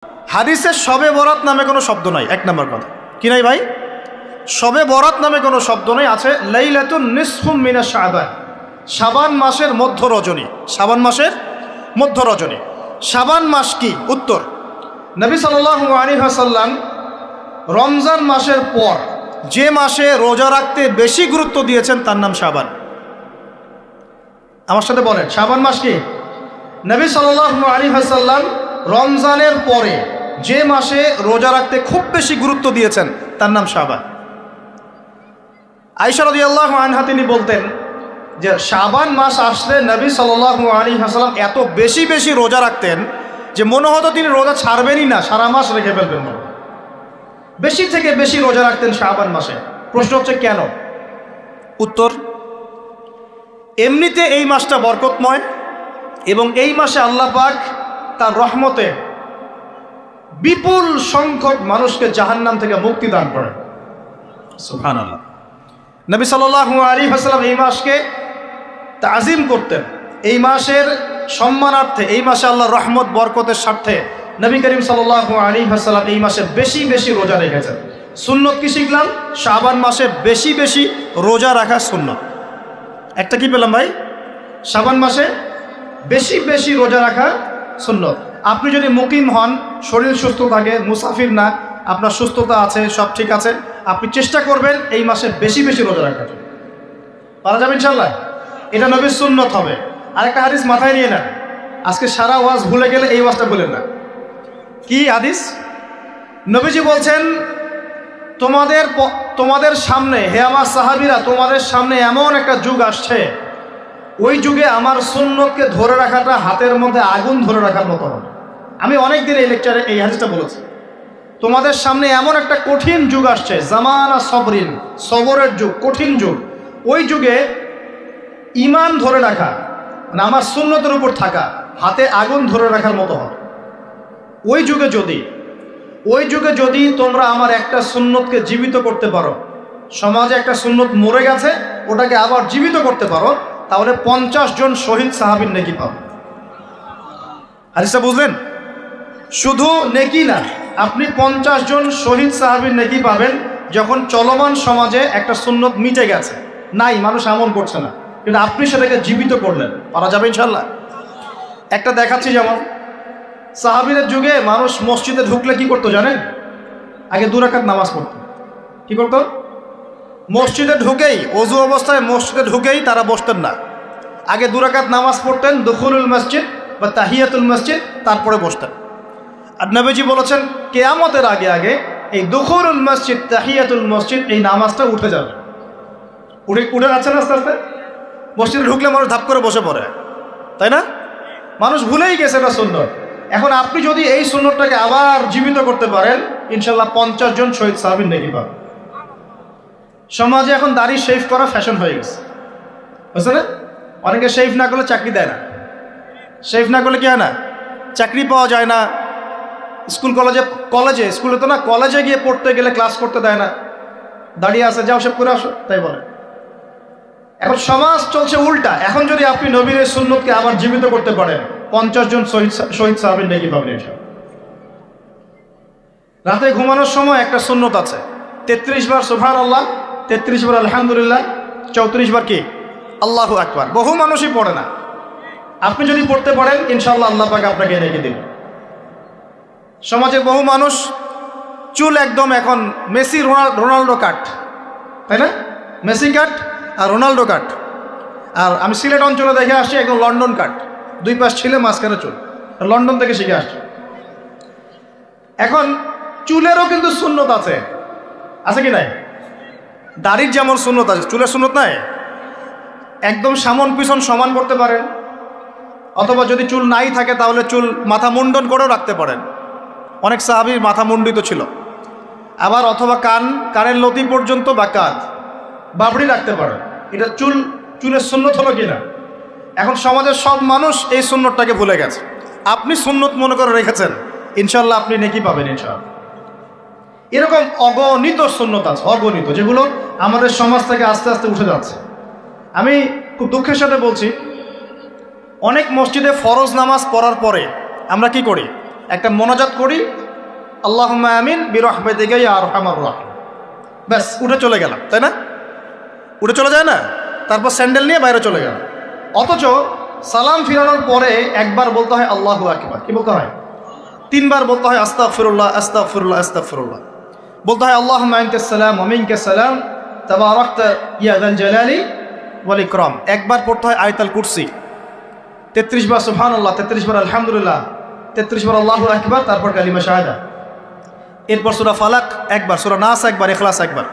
হাদিসে শবে বরাত নামে কোনো শব্দ নাই, এক নম্বর কথা। কি নাই ভাই? শবে বরাত নামে কোনো শব্দ নাই। আছে লাইলাতুন নিসফুম মিনাশ শাবান, শাবান মাসের মধ্য রজনী। শাবান মাসের মধ্য রজনী। শাবান মাস কি? উত্তর, নবী সাল্লাল্লাহু আলাইহি ওয়াসাল্লাম রমজান মাসের পর যে মাসে রোজা রাখতে বেশি গুরুত্ব দিয়েছেন তার নাম শাবান। আমার সাথে বলেন, শাবান মাস কি? নবী সাল্লাল্লাহু আলাইহি ওয়াসাল্লাম রমজানের পরে যে মাসে রোজা রাখতে খুব বেশি গুরুত্ব দিয়েছেন তার নাম শাবান। আয়েশা রাদিয়াল্লাহু আনহা তিনি বলতেন যে শাবান মাস আসলে নবী সাল্লাল্লাহু আলাইহি ওয়াসাল্লাম এত বেশি বেশি রোজা রাখতেন যে মনে হতো তিনি রোজা ছাড়বেনই না, সারা মাস রেখে ফেলবেন। বেশি থেকে বেশি রোজা রাখতেন শাবান মাসে। প্রশ্ন হচ্ছে কেন? উত্তর, এমনিতে এই মাসটা বরকতময় এবং এই মাসে আল্লাহ পাক তার রহমতে বিপুল সংখ্যক মানুষকে জাহান্নাম থেকে মুক্তি দান করেন। সুবহানাল্লাহ। নবী সাল্লাল্লাহু আলাইহি ওয়াসাল্লাম এই মাসকে তাজিম করতেন। এই মাসের সম্মানার্থে, এই মাসে আল্লাহর রহমত বরকতের স্বার্থে নবী করিম সাল্লাল্লাহু আলাইহি ওয়াসাল্লাম এই মাসে বেশি বেশি রোজা রেখেছেন। সুন্নত কি শিখলাম? শাবান মাসে বেশি বেশি রোজা রাখা সুন্নত। একটা কি পেলাম ভাই? শাবান মাসে বেশি বেশি রোজা রাখা সুন্নত। আপনি যদি মুকিম হন, শরীর সুস্থ থাকে, মুসাফির না, আপনার সুস্থতা আছে, সব ঠিক আছে, আপনি চেষ্টা করবেন এই মাসে বেশি বেশি রোজা রাখার। পারা যাবে ইনশাল্লাহ। এটা নবীর সুন্নত হবে। আরেকটা হাদিস মাথায় নিয়ে নেন, আজকে সারা ওয়াজ ভুলে গেলে এই ওয়াজটা বলেন না। কি হাদিস? নবীজি বলছেন, তোমাদের সামনে, হে আমার সাহাবীরা, তোমাদের সামনে এমন একটা যুগ আসছে, ওই যুগে আমার সুন্নতকে ধরে রাখাটা হাতের মধ্যে আগুন ধরে রাখার মতো হবে। আমি অনেক দিন এই লেকচারে এই হাদিসটা বলেছি। তোমাদের সামনে এমন একটা কঠিন যুগ আসছে, জামানা সবরিন, সবরের যুগ, কঠিন যুগ। ওই যুগে ঈমান ধরে রাখা, মানে আমার সুন্নতের উপর থাকা, হাতে আগুন ধরে রাখার মতো হবে। ওই যুগে যদি তোমরা আমার একটা সুন্নতকে জীবিত করতে পারো, সমাজে একটা সুন্নত মরে গেছে, ওটাকে আবার জীবিত করতে পারো, তাহলে 50 জন শহীদ সাহাবীর নেকি পাবে। হাদিসটা বুঝলেন? শুধু নেকি না, আপনি 50 জন শহীদ সাহাবীর নেকি পাবেন যখন চলমান সমাজে একটা সুন্নত মিটে গেছে, নাই, মানুষ আমল করছে না, কিন্তু আপনি সেটাকে জীবিত করলেন। পারা যাবে ইনশাল্লাহ। একটা দেখাচ্ছি, যেমন সাহাবীদের যুগে মানুষ মসজিদে ঢুকলে কি করতো জানেন? আগে 2 রাকাত নামাজ পড়তো। কি করতো? মসজিদে ঢুকেই, ওযু অবস্থায় মসজিদে ঢুকেই তারা বসতেন না। আগে 2 রাকাত নামাজ পড়তেন, দুখুলুল মসজিদ বা তাহিয়াতুল মসজিদ, তারপরে বসতেন। আর নবীজি বলেছেন, কিয়ামতের আগে আগে এই দুখুলুল মসজিদ, তাহিয়াতুল মসজিদ, এই নামাজটা উঠে যাবে। উঠে যাচ্ছে না আস্তে আস্তে। মসজিদে ঢুকলে মানুষ ধাপ করে বসে পড়ে, তাই না? মানুষ ভুলেই গেছে এটা সুন্নত। এখন আপনি যদি এই সুন্নতটাকে আবার জীবিত করতে পারেন, ইনশাল্লাহ 50 জন শহীদ সাহাবীর নেকি পাবেন। সমাজে এখন দাড়ি শেভ করা ফ্যাশন হয়ে গেছে, বুঝছে না? অনেকে শেভ না করলে চাকরি দেয় না। শেভ না করলে কি হয় না? চাকরি পাওয়া যায় না। স্কুলে তো না, কলেজে গিয়ে পড়তে গেলে ক্লাস করতে দেয় না। দাঁড়িয়ে আছে, যাও শেভ করে আসো, তাই বলে। এখন সমাজ চলছে উল্টা। এখন যদি আপনি নবীর সুন্নতকে আবার জীবিত করতে পারেন, 50 জন শহীদ সাহাবীর নেকি পাবেন ইনশাআল্লাহ। রাতে ঘুমানোর সময় একটা সুন্নত আছে, 33 বার সুবহানাল্লাহ, 33 বার আলহামদুলিল্লাহ, 34 বার কি আল্লাহু আকবার। বহু মানুষই পড়ে না। আপনি যদি পড়তে পারেন, ইনশাআল্লাহ আল্লাহ পাক আপনাকে রেখে দিবেন। সমাজে বহু মানুষ চুল একদম এখন মেসি রোনাল্ডো কাট, তাই না? মেসি কাট আর রোনাল্ডো কাট। আর আমি সিলেট অঞ্চলে দেখে আসছি একদম লন্ডন কাট, 2 পাশ ছিলে, মাঝখানে চুল। লন্ডন থেকে শিখে আসছি। এখন চুলেরও কিন্তু সুন্নত আছে, আছে কি নাই? দাড়ির যেমন সুন্নত আছে, চুলের সুন্নত নাই। একদম সামন পিছন সমান করতে পারেন, অথবা যদি চুল নাই থাকে তাহলে চুল মাথা মুন্ডন করেও রাখতে পারেন। অনেক সাহাবীর মাথা মুন্ডিত ছিল। আবার অথবা কানের লতি পর্যন্ত বা কাঁধ বাবড়ি রাখতে পারেন। এটা চুলের সুন্নত হলো কিনা? এখন সমাজের সব মানুষ এই সুন্নতটাকে ভুলে গেছে। আপনি সুন্নত মনে করে রেখেছেন, ইনশাল্লাহ আপনি নেকি পাবেন ইনশাআল্লাহ। এরকম অগণিত সুন্নত আছে, অগণিত, যেগুলো আমাদের সমাজ থেকে আস্তে আস্তে উঠে যাচ্ছে। আমি খুব দুঃখের সাথে বলছি, অনেক মসজিদে ফরজ নামাজ পড়ার পরে আমরা কি করি? একটা মোনাজাত করি, আল্লাহুম্মা আমিন বিরহমাতিকা ইয়া আরহামার রাহিম, ব্যাস উঠে চলে গেলাম, তাই না? উঠে চলে যায় না? তারপর স্যান্ডেল নিয়ে বাইরে চলে গেলাম। অথচ সালাম ফিরানোর পরে একবার বলতে হয় আল্লাহু আকবার, কি বলতে হয়? 3 বার বলতে হয় আস্তাগফিরুল্লাহ আস্তাগফিরুল্লাহ আস্তাগফিরুল্লাহ, বলতে হয় আল্লাহুম্মা আনতাস সালাম ওয়া মিনকাস সালাম তাবারাকতা ইয়া যাল জালালি ওয়াল ইকরাম। একবার পড়তে হয় আয়াতুল কুরসি, 33 বার সুবহানাল্লাহ, 33 বার আলহামদুলিল্লাহ, 33 বার আল্লাহু আকবার, তারপর কালিমা শাহাদা। এরপর সূরা ফালাক একবার, সূরা নাস একবার, ইখলাস একবার।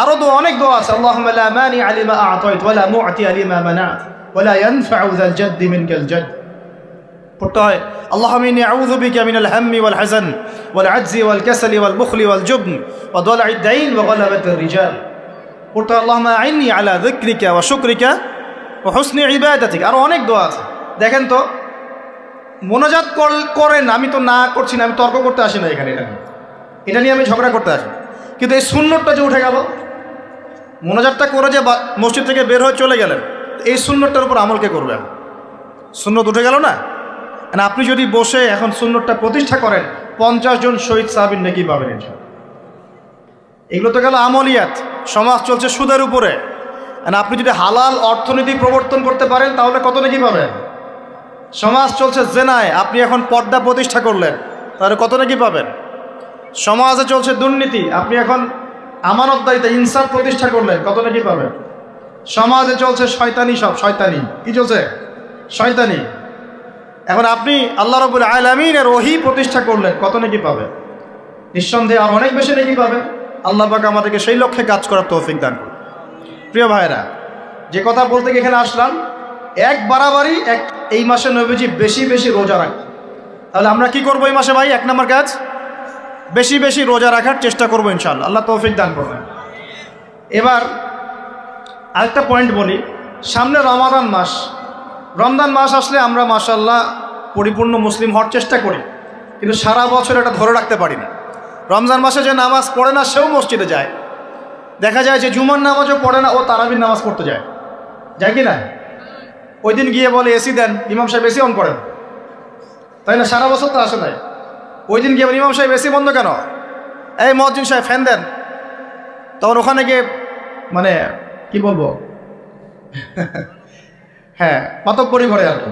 আরো অনেক দোয়া আছে, আল্লাহুম্মা লা মানিআ লিমা আ'তাইত ওয়া লা মু'তিয়া লিমা মানা'ত ওয়া লা ইয়ানফা'ু যাল জাদ্দি মিনকাল জাদ। পড়তে হয় আল্লাহুম্মা ইন্নী আউযু বিকা মিনাল হাম্মি ওয়াল হাযান ওয়াল আজজি ওয়াল কাসালি ওয়াল বুখলি ওয়াল জুবন ওয়া দালা'id দাইন ওয়া গালাবাতির রিজাল। পড়তে হয় আল্লাহুম্মা আ'ইন্নী আলা যিকরিকা ওয়া শুকরিকা ওয়া হুসনি ইবাদাতিক। আরো অনেক দোয়া আছে। দেখেন তো, মোনাজাত করেন, আমি তো না করছি না, আমি তর্ক করতে আসি না এখানে, এটা নিয়ে আমি ঝগড়া করতে আসি, কিন্তু এই সুন্নতটা যে উঠে গেল, মোনাজাতটা করে যে মসজিদ থেকে বের হয়ে চলে গেলেন, এই সুন্নতটার উপর আমল কে করবে? সুন্নত উঠে গেল না? আপনি যদি বসে এখন সুন্নতটা প্রতিষ্ঠা করেন, 50 জন শহীদ সাহাবীর নেকি পাবেন ইনশাআল্লাহ। এগুলো তো গেল আমলিয়াত। সমাজ চলছে সুদের উপরে, আপনি যদি হালাল অর্থনীতি প্রবর্তন করতে পারেন তাহলে কত নেকি পাবেন? সমাজ চলছে জেনায়, আপনি এখন পর্দা প্রতিষ্ঠা করলেন, তাহলে কত নেকি পাবেন? সমাজে চলছে দুর্নীতি, আপনি এখন আমানতদারিতা ইনসাফ প্রতিষ্ঠা করলেন, কত নেকি পাবেন? সমাজে চলছে শয়তানি, সব শয়তানি, কি চলছে? শয়তানি। এখন আপনি আল্লাহ রাব্বুল আলামিনের ওহী প্রতিষ্ঠা করলেন, কত নেকি পাবেন? নিঃসন্দেহে আর অনেক বেশি নেকি পাবেন। আল্লাহ পাক আমাদেরকে সেই লক্ষ্যে কাজ করার তৌফিক দান করুন। প্রিয় ভাইরা, যে কথা বলতে এখানে আসলাম, এক বাড়াবাড়ি এই মাসে নবীজি বেশি বেশি রোজা রাখেন। তাহলে আমরা কি করবো এই মাসে ভাই? 1 নম্বর কাজ, বেশি বেশি রোজা রাখার চেষ্টা করবো ইনশাআল্লাহ, আল্লাহ তৌফিক দান করবেন। এবার আরেকটা পয়েন্ট বলি, সামনে রমাদান মাস। রমজান মাস আসলে আমরা মাশাআল্লাহ পরিপূর্ণ মুসলিম হওয়ার চেষ্টা করি, কিন্তু সারা বছর এটা ধরে রাখতে পারি না। রমজান মাসে যে নামাজ পড়ে না সেও মসজিদে যায়, দেখা যায় যে জুমার নামাজও পড়ে না, ও তারাবির নামাজ পড়তে যায়, যায় কি না? ওই দিন গিয়ে বলে এসি দেন, ইমাম সাহেব এসি অন করেন, তাই না? সারা বছর তো আসে নাই। ওই দিন গিয়ে ইমাম সাহেব এসি বন্ধ কেন? এই মুয়াজ্জিন সাহেব ফ্যান দেন। তখন ওখানে গিয়ে মানে কি বলবো, হ্যাঁ মাতব্বরি করে আর কি।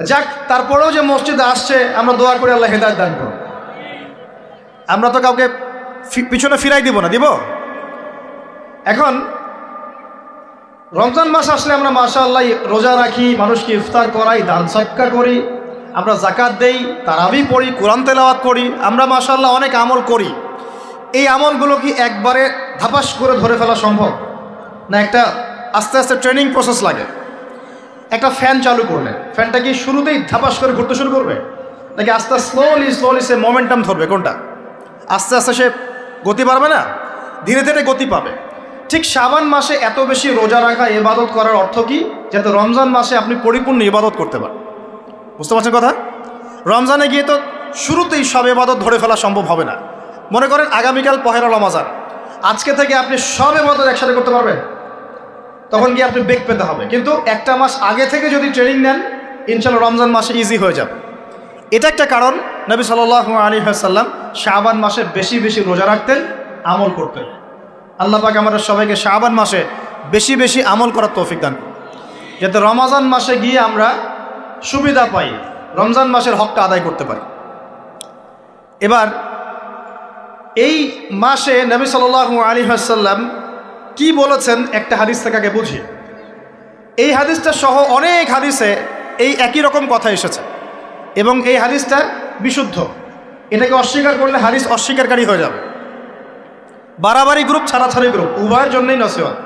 যাক, তারপরেও যে মসজিদে আসছে আমরা দোয়া করি আল্লাহ হেদায়েত দান করুন। আমরা তো কাউকে পিছনে ফিরাই দিব না, দিব? এখন রমজান মাস আসলে আমরা মাশাআল্লাহ রোজা রাখি, মানুষকে ইফতার করাই, দান সদকা করি, আমরা যাকাত দেই, তারাবি পড়ি, কোরআন তেলাওয়াত করি, আমরা মাশাআল্লাহ অনেক আমল করি। এই আমলগুলো কি একবারে ধাপাস করে ধরে ফেলা সম্ভব না? একটা আস্তে আস্তে ট্রেনিং প্রসেস লাগে। একটা ফ্যান চালু করলে ফ্যানটা কি শুরুতেই ধাপাস করে ঘুরতে শুরু করবে, নাকি আস্তে স্লোলি সে মোমেন্টাম ধরবে? কোনটা? আস্তে আস্তে সে গতি পাবে না, ধীরে ধীরে গতি পাবে। ঠিক শাবান মাসে এত বেশি রোজা রাখা, ইবাদত করার অর্থ কি? যাতে রমজান মাসে আপনি পরিপূর্ণ ইবাদত করতে পারেন। বুঝতে পারছেন কথা? রমজানে গিয়ে তো শুরুতেই সব ইবাদত ধরে ফেলা সম্ভব হবে না। মনে করেন আগামীকাল পহেলা রমজান, আজকে থেকে আপনি সব ইবাদত একসাথে করতে পারবেন? তখন গিয়ে আপনি বেগ পেতে হবে। কিন্তু একটা মাস আগে থেকে যদি ট্রেনিং নেন, ইনশাআল্লাহ রমজান মাসে ইজি হয়ে যাবে। এটা একটা কারণ নবী সাল্লাল্লাহু আলাইহি ওয়াসাল্লাম শাবান মাসে বেশি বেশি রোজা রাখতেন, আমল করতেন। আল্লাহ পাক আমাদের সবাইকে শাবান মাসে বেশি বেশি আমল করার তৌফিক দান করুন, যাতে রমজান মাসে গিয়ে আমরা সুবিধা পাই, রমজান মাসের হকটা আদায় করতে পারি। এবার এই মাসে নবী সাল্লাল্লাহু আলাইহি ওয়াসাল্লাম কি বলেছেন একটা হাদিস থেকে আগে বুঝি। এই হাদিসটা সহ অনেক হাদিসে এই একই রকম কথা এসেছে এবং এই হাদিসটা বিশুদ্ধ। এটাকে অস্বীকার করলে হাদিস অস্বীকারী হয়ে যাবে। বাড়াবাড়ি গ্রুপ, ছাড়াছাড়ি গ্রুপ, উভয়ের জন্যই নসিহত।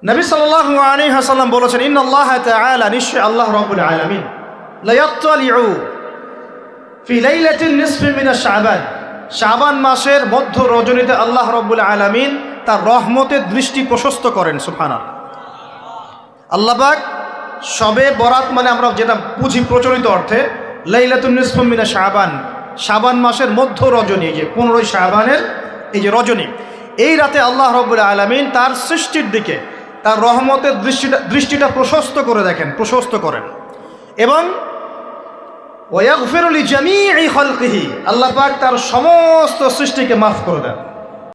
নবী সাল্লাল্লাহু আলাইহি ওয়াসাল্লাম বলেছেন, ইন্নাল্লাহ তাআলা, নিশ্চয় আল্লাহ রাব্বুল আলামিন, লা ইয়াত্তালিউ ফি লাইলাতিন নিসফি মিন শাবান, শাবান মাসের মধ্য রজনীতে আল্লাহ রাব্বুল আলামিন তার রহমতের দৃষ্টি প্রশস্ত করেন। সুবহানাল্লাহ। আল্লাহ পাক শবে বরাত মানে আমরা যেটা বুঝি প্রচলিত অর্থে, লাইলাতুন নিসফি মিন শাবান, শাবান মাসের মধ্য রজনী, যে 15 শাবানের এই যে রজনী, এই রাতে আল্লাহ রাব্বুল আলামিন তার সৃষ্টির দিকে তার রহমতের দৃষ্টিটা প্রশস্ত করে দেখেন, প্রশস্ত করেন। এবং ওয়াগফিরু লিজামিই খালকিহি, আল্লাহ পাক তার সমস্ত সৃষ্টিকে মাফ করে দেন।